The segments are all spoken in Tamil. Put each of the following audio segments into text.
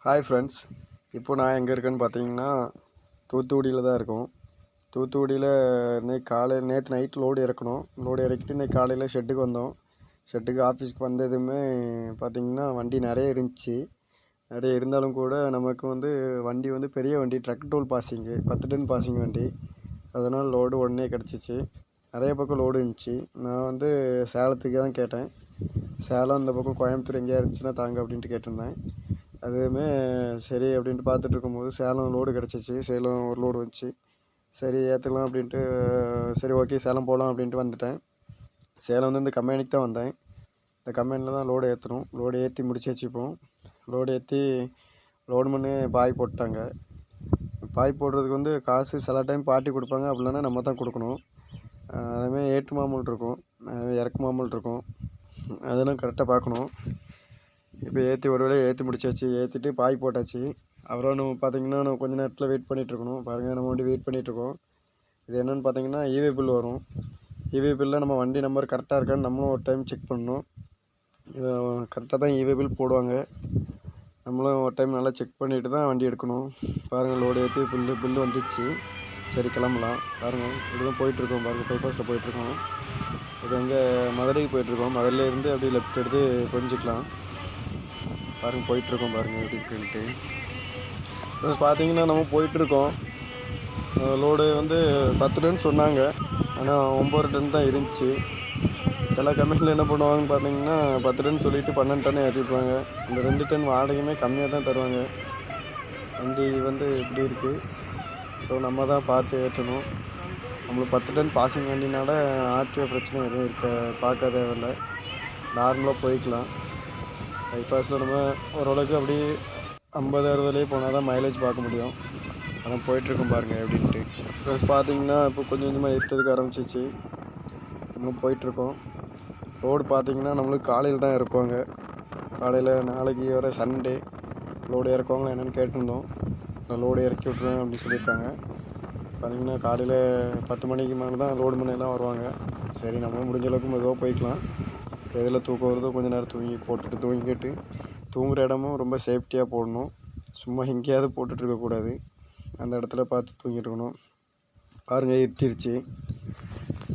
Hi friends. இப்போ நான் எங்கே இருக்கேன்னு பார்த்தீங்கன்னா தூத்துக்குடியில் தான் இருக்கோம். தூத்துக்குடியில் நேற்று நைட் லோடு இறக்கணும். லோடு இறக்கிட்டு இன்றைக்கி காலையில் ஷெட்டுக்கு வந்தோம். ஷெட்டுக்கு ஆஃபீஸ்க்கு வந்ததுமே பார்த்திங்கன்னா வண்டி நிறைய இருந்துச்சு. நிறைய இருந்தாலும் கூட நமக்கு வண்டி பெரிய வண்டி, truck toll passing 10 ton passing வண்டி. அதனால் லோடு உடனே கிடச்சிச்சு. நிறைய பக்கம் லோடு இருந்துச்சு. நான் சேலத்துக்கு தான் கேட்டேன். சேலம் இந்த பக்கம் கோயம்புத்தூர் எங்கேயா இருந்துச்சுன்னா தாங்க அப்படின்ட்டு கேட்டிருந்தேன். அதுவுமே சரி அப்படின்ட்டு பார்த்துட்டு இருக்கும்போது சேலம் லோடு கிடச்சிச்சு. சேலம் ஒரு லோடு வந்துச்சு. சரி ஏற்றலாம் அப்படின்ட்டு, சரி ஓகே சேலம் போகலாம் அப்படின்ட்டு வந்துட்டேன். சேலம் இந்த கம்பெனிக்கு தான் வந்தேன். இந்த கம்பெனியில் தான் லோடு ஏற்றணும். லோடு ஏற்றி முடிச்சாச்சு. இப்போ லோடு ஏற்றி லோடு பண்ணி பாய் போட்டாங்க. பாய் போடுறதுக்கு காசு சில டைம் பார்ட்டி கொடுப்பாங்க, அப்படி இல்லைன்னா நம்ம தான் கொடுக்கணும். அதுமாதிரி ஏற்று மாமூல் இருக்கும், இறக்கு மாமூல் இருக்கும். அதெல்லாம் கரெக்டாக பார்க்கணும். இப்போ ஒரு வேளையை ஏற்றி முடிச்சாச்சு. ஏற்றிட்டு பாய் போட்டாச்சு. அப்புறம் நம்ம பார்த்திங்கன்னா நம்ம கொஞ்சம் நேரத்தில் வெயிட் பண்ணிகிட்ருக்கணும். பாருங்கள், நம்ம வண்டி வெயிட் பண்ணிகிட்ருக்கோம். இது என்னென்னு பார்த்திங்கன்னா இவே பில் வரும். இவே பில்லில் நம்ம வண்டி நம்பர் கரெக்டாக இருக்கான்னு நம்மளும் ஒரு டைம் செக் பண்ணணும். கரெக்டாக தான் இவே பில் போடுவாங்க. நம்மளும் ஒரு டைம் நல்லா செக் பண்ணிவிட்டு தான் வண்டி எடுக்கணும். பாருங்கள், லோடு ஏற்றி பில்லு வந்துச்சு. சரி கிளம்பலாம். பாருங்கள், இப்படிதான் போயிட்டுருக்கோம். பாருங்கள், பைபாஸில் போயிட்டுருக்கோம். இது எங்கே மதுரைக்கு போயிட்டுருக்கோம். மதுரையிலேருந்து அப்படியே லெஃப்ட் எடுத்து கொஞ்சிக்கலாம். பாருங்கள், போயிட்டுருக்கோம். பாருங்கள் எப்படி இருக்குன்ட்டு. ப்ளஸ் பார்த்தீங்கன்னா நம்ம போயிட்டுருக்கோம். லோடு 10 டன் சொன்னாங்க, ஆனால் 9 டன் தான் இருந்துச்சு. சில கம்பெனியில் என்ன பண்ணுவாங்கன்னு பார்த்தீங்கன்னா 10 டன் சொல்லிவிட்டு 12 டன் ஏற்றிருப்பாங்க. அந்த 2 டன் வாடகையுமே கம்மியாக தான் தருவாங்க. வண்டி இப்படி இருக்குது. ஸோ நம்ம தான் பார்த்து ஏற்றணும். நம்மளுக்கு 10 டன் பாசிங் வண்டினால ஆர்டிஓ பிரச்சனை எதுவும் பார்க்க தேவையில்லை. நார்மலாக போய்க்கலாம். பைபாஸில் நம்ம ஓரளவுக்கு அப்படி 50-60லேயே போனால் தான் மைலேஜ் பார்க்க முடியும். ஆனால் போயிட்டுருக்கோம் பாருங்கள் எப்படின்ட்டு. ப்ளஸ் பார்த்திங்கன்னா இப்போ கொஞ்சம் கொஞ்சமாக ஏற்றதுக்கு ஆரம்பிச்சிச்சு. நம்ம போயிட்டுருக்கோம். ரோடு பார்த்திங்கன்னா நம்மளுக்கு காலையில் தான் இறக்குவாங்க. காலையில் நாளைக்கு வர சண்டே லோடு இறக்குவாங்களா என்னென்னு கேட்டிருந்தோம். லோடு இறக்கி விட்ருவேன் அப்படின்னு சொல்லியிருக்காங்க. பார்த்திங்கன்னா காலையில் 10 மணிக்கு மேலே தான் லோடு பண்ணலாம் வருவாங்க. சரி, நம்ம முடிஞ்ச அளவுக்கு மெதுவாக போய்க்கலாம். எதில் தூக்கம் வருதோ கொஞ்சம் நேரம் தூங்கிட்டு தூங்குகிற இடமும் ரொம்ப சேஃப்டியாக போடணும். சும்மா எங்கேயாவது போட்டுட்ருக்கக்கூடாது. அந்த இடத்துல பார்த்து தூங்கிட்டுருக்கணும். பாருங்கள், இருட்டிருச்சு.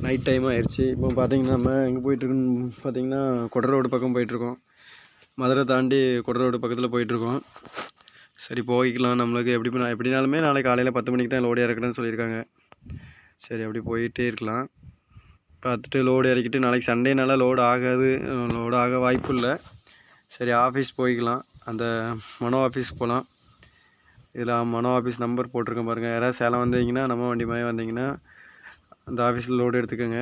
நைட் டைம் ஆயிடுச்சு. இப்போ பார்த்திங்கன்னா நம்ம எங்கே போயிட்டுருக்குன்னு பார்த்திங்கன்னா கொடை ரோடு பக்கம் போயிட்டுருக்கோம். மதுரை தாண்டி கொடை ரோடு பக்கத்தில் போயிட்டுருக்கோம். சரி போய்க்கலாம். நம்மளுக்கு எப்படினாலுமே நாளைக்கு காலையில் 10 மணிக்கு தான் லோடு இறக்குறேன்னு சொல்லியிருக்காங்க. சரி அப்படி போயிட்டே இருக்கலாம். பார்த்துட்டு லோடு இறக்கிட்டு நாளைக்கு சண்டேனால லோடு ஆக வாய்ப்பு இல்லை. சரி ஆஃபீஸ் போய்க்கலாம். அந்த மனோ ஆஃபீஸ் போகலாம். இதில் மனோ ஆஃபீஸ் நம்பர் போட்டிருக்கேன் பாருங்கள். யாராவது சேலம் வந்தீங்கன்னா, நம்ம வண்டி மாதிரி வந்தீங்கன்னா அந்த ஆஃபீஸில் லோடு எடுத்துக்கோங்க.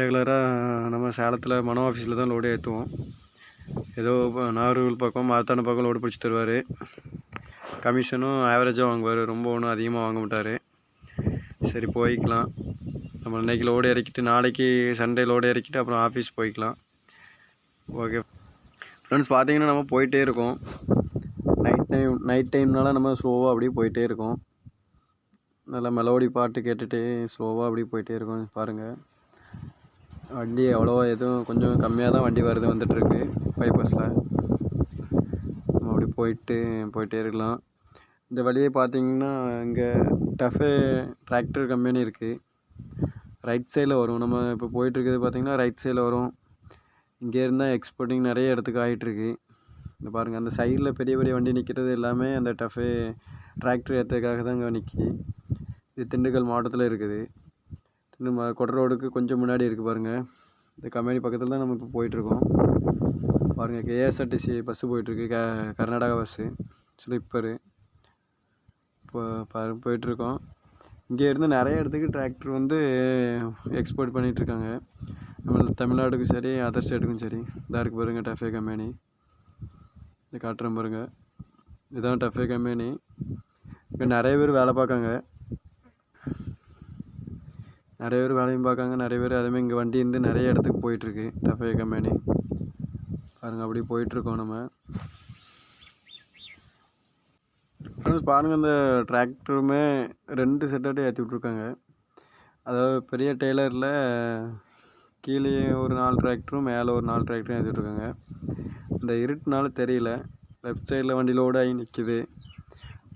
ரெகுலராக நம்ம சேலத்தில் மனோ ஆஃபீஸில் தான் லோடு ஏற்றுவோம். ஏதோ நாகர்கோவில் பக்கம் மாரத்தான பக்கம் லோடு பிடிச்சி தருவார். கமிஷனும் ஆவரேஜாக வாங்குவார், ரொம்ப ஒன்றும் அதிகமாக வாங்க மாட்டார். சரி போய்க்கலாம். நம்ம இன்றைக்கி லோடு இறக்கிட்டு நாளைக்கு சண்டே லோடு இறக்கிட்டு அப்புறம் ஆஃபீஸ் போய்க்கலாம். ஓகே ஃப்ரெண்ட்ஸ், பார்த்தீங்கன்னா நம்ம போயிட்டே இருக்கோம். நைட் டைம்னால நம்ம ஸ்லோவாக அப்படியே போயிட்டே இருக்கோம். நல்லா மெலோடி பாட்டு கேட்டுட்டு ஸ்லோவாக அப்படியே போயிட்டே இருக்கோம். பாருங்கள், வண்டி அவ்வளோவா எதுவும் கொஞ்சம் கம்மியாக தான் வண்டி வந்துட்டுருக்கு பைபாஸில். நம்ம அப்படி போயிட்டே இருக்கலாம். இந்த வழியே பார்த்தீங்கன்னா இங்கே டஃபே டிராக்டர் கம்பெனி இருக்குது. ரைட் சைடில் வரும். நம்ம இப்போ போயிட்டுருக்கிறது பார்த்திங்கன்னா ரைட் சைடில் வரும். இங்கே இருந்தால் எக்ஸ்போர்ட்டிங் நிறைய இடத்துக்கு ஆகிட்டுருக்கு. இந்த பாருங்கள், அந்த சைடில் பெரிய பெரிய வண்டி நிற்கிறது எல்லாமே அந்த டஃபே டிராக்டர் ஏற்றுறதுக்காக தான் இங்கே நிற்கி. இது திண்டுக்கல் மாவட்டத்தில் இருக்குது. கொடை ரோடுக்கு கொஞ்சம் முன்னாடி இருக்குது பாருங்கள். இந்த கம்பெனி பக்கத்தில் தான் நம்ம இப்போ போயிட்டுருக்கோம். பாருங்கள், கேஎஸ்ஆர்டிசி பஸ்ஸு போயிட்டுருக்கு. Karnataka bus slipper. இப்போ போயிட்டுருக்கோம். இங்கே இருந்து நிறைய இடத்துக்கு டிராக்டர் எக்ஸ்போர்ட் பண்ணிகிட்ருக்காங்க. நம்ம தமிழ்நாடுக்கும் சரி, அதர் ஸ்டேட்டுக்கும் சரி. இதாக இருக்குது பாருங்கள் டஃபே கம்பெனி. இதை காட்டுறேன் பாருங்கள். இதுதான் டஃபே கம்பெனி. இங்கே நிறைய பேர் வேலை பார்க்காங்க. நிறைய பேர் வேலையும் பார்க்காங்க. நிறைய பேர் அதேமாதிரி இங்கே வண்டி நிறைய இடத்துக்கு போயிட்டுருக்கு டஃபே கம்பெனி. பாருங்கள், அப்படி போயிட்டுருக்கோம் நம்ம. ஃப்ரெண்ட்ஸ் பாருங்கள், இந்த டிராக்டருமே 2 செட்டாக ஏற்றி விட்ருக்காங்க. அதாவது பெரிய டெய்லரில் கீழே ஒரு 4 டிராக்டரும் மேலே ஒரு 4 டிராக்டரும் ஏற்றி விட்ருக்காங்க. இந்த இருட்டுனால தெரியல. லெஃப்ட் சைடில் வண்டி லோடு ஆகி நிற்கிது.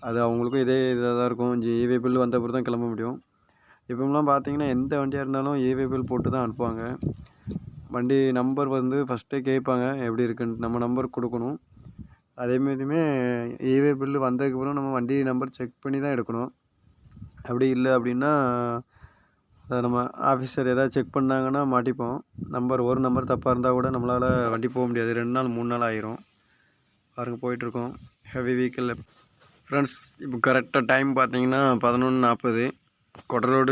அது அவங்களுக்கும் இதே இதாக தான் இருக்கும். இவே பில் வந்த அப்புறம் தான் கிளம்ப முடியும். இப்போலாம் பார்த்தீங்கன்னா எந்த வண்டியாக இருந்தாலும் இவே பில் போட்டு தான் அனுப்புவாங்க. வண்டி நம்பர் வந்து ஃபஸ்ட்டே கேட்பாங்க எப்படி இருக்குன்னு, நம்ம நம்பர் கொடுக்கணும். அதேமாரியுமே இவே பில்லு வந்ததுக்கப்புறம் நம்ம வண்டி நம்பர் செக் பண்ணி தான் எடுக்கணும். அப்படி இல்லை அப்படின்னா அதை நம்ம ஆஃபீஸர் எதாவது செக் பண்ணாங்கன்னா மாட்டிப்போம். ஒரு நம்பர் தப்பாக இருந்தால் கூட நம்மளால் வண்டி போக முடியாது. 2 நாள் 3 நாள் ஆயிரும். பாருங்கள் போயிட்டுருக்கோம் ஹெவி வெஹிக்கிள். ஃப்ரெண்ட்ஸ் இப்போ கரெக்டாக டைம் பார்த்தீங்கன்னா 11:40. கொடரோடு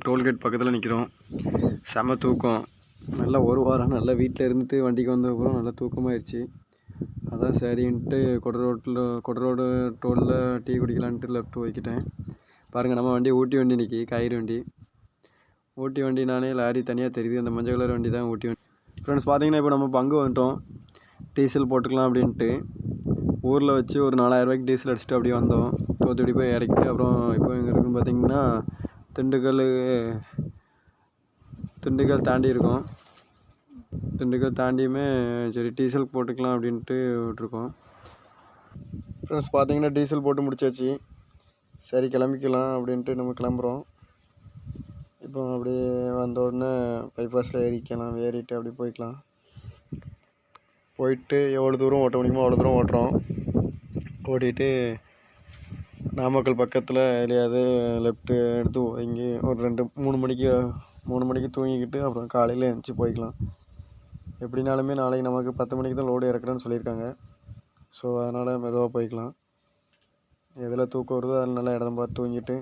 டோல்கேட் பக்கத்தில் நிற்கிறோம். செம தூக்கம். நல்லா ஒரு வாரம் நல்லா வீட்டில் இருந்துட்டு வண்டிக்கு வந்ததுக்கப்புறம் நல்லா தூக்கமாகிடுச்சு. அதான் சரின்ட்டு கொடரோடு டோலில் டீ குடிக்கலான்ட்டு லெஃப்ட் போய்க்கிட்டேன். பாருங்கள் நம்ம வண்டி ஊட்டி வண்டி நிற்கி, கயிறு வண்டி. ஊட்டி வண்டினாலே லாரி தனியாக தெரியுது. அந்த மஞ்சள் கலர் வண்டி தான் ஊட்டி வண்டி. ஃப்ரெண்ட்ஸ் பார்த்தீங்கன்னா இப்போ நம்ம பங்கு வந்துட்டோம். டீசல் போட்டுக்கலாம் அப்படின்ட்டு ஊரில் வச்சு ஒரு 4000 ரூபாய்க்கு டீசல் அடிச்சுட்டு அப்படியே வந்தோம். தூத்துக்குடி போய் இறக்கிட்டு அப்புறம் இப்போ எங்கே இருக்குன்னு பார்த்தீங்கன்னா திண்டுக்கல் தாண்டி இருக்கோம். திண்டுக்கல் தாண்டியுமே சரி டீசல் போட்டுக்கலாம் அப்படின்ட்டு விட்ருக்கோம். ஃப்ரெண்ட்ஸ் பார்த்தீங்கன்னா டீசல் போட்டு முடிச்சாச்சு. சரி கிளம்பிக்கலாம் அப்படின்ட்டு நம்ம கிளம்புறோம். இப்போ அப்படியே வந்த உடனே பைபாஸில் ஏறிட்டு அப்படி போய்க்கலாம். போயிட்டு எவ்வளோ தூரம் ஓட்ட முடியுமோ அவ்வளோ தூரம் ஓட்டுறோம். ஓட்டிகிட்டு நாமக்கல் பக்கத்தில் எதையாவது லெஃப்ட்டு எடுத்து இங்கே ஒரு 3 மணிக்கு தூங்கிக்கிட்டு அப்புறம் காலையில் எழுந்துச்சி போய்க்கலாம். எப்படினாலுமே நாளைக்கு நமக்கு 10 மணிக்கு தான் லோடு இறக்குறேன்னு சொல்லியிருக்காங்க. ஸோ அதனால் மெதுவாக போய்க்கலாம். எதில் தூக்கம் வருதோ அதில் நல்லா இடம் பார்த்து தூங்கிட்டு.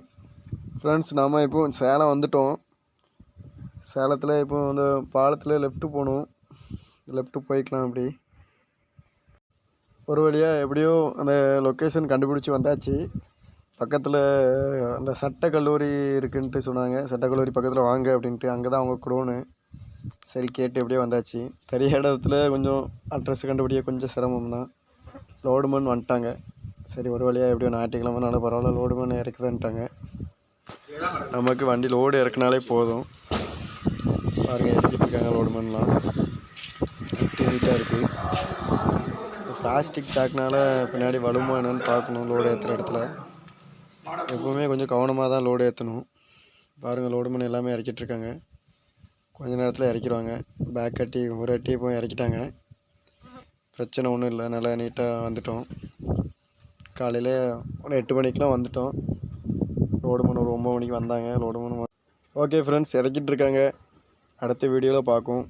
ஃப்ரெண்ட்ஸ் நாம் இப்போ சேலம் வந்துட்டோம். சேலத்தில் இப்போ அந்த பாலத்தில் லெஃப்ட்டு போகணும். லெஃப்ட்டு போய்க்கலாம். அப்படி ஒரு வழியாக எப்படியோ அந்த லொக்கேஷன் கண்டுபிடிச்சி வந்தாச்சு. பக்கத்தில் அந்த சட்டக்கல்லூரி இருக்குன்ட்டு சொன்னாங்க. சட்டக்கல்லூரி பக்கத்தில் வாங்க அப்படின்ட்டு. அங்கே தான் அவங்க குடோனு. சரி கேட்டு எப்படியோ வந்தாச்சு. பெரிய இடத்துல கொஞ்சம் அட்ரஸ் கண்டுபிடிக்க கொஞ்சம் சிரமம் தான். லோடுமேன் வந்துட்டாங்க. சரி ஒரு வழியாக எப்படியோ ஞாயிற்றுக்கிழமைனால பரவாயில்ல, லோடுமேன் இறக்குதான்ட்டாங்க. நமக்கு வண்டி லோடு இறக்குனாலே போதும். பாருங்கள் இறக்கிட்டு இருக்காங்க லோடுமேன்லாம். நீட்டாக இருக்குது. பிளாஸ்டிக் சாக்குனால பின்னாடி வலுமா என்னன்னு பார்க்கணும். லோடு ஏற்றுற இடத்துல எப்போவுமே கொஞ்சம் கவனமாக தான் லோடு ஏற்றணும். பாருங்கள் லோடுமேன் எல்லாமே இறக்கிட்டுருக்காங்க. கொஞ்ச நேரத்தில் இறக்கிடுவாங்க. பேக் கட்டி ஒரு அட்டி இப்போ இறக்கிட்டாங்க. பிரச்சனை ஒன்றும் இல்லை. நல்லா நீட்டாக வந்துட்டோம். காலையில் ஒரு 8 மணிக்கெலாம் வந்துட்டோம். லோடுமேன் ஒரு 9 மணிக்கு வந்தாங்க. லோடுமேன் ஓகே ஃப்ரெண்ட்ஸ் இறக்கிட்டு இருக்காங்க. அடுத்த வீடியோவில் பார்க்கும்.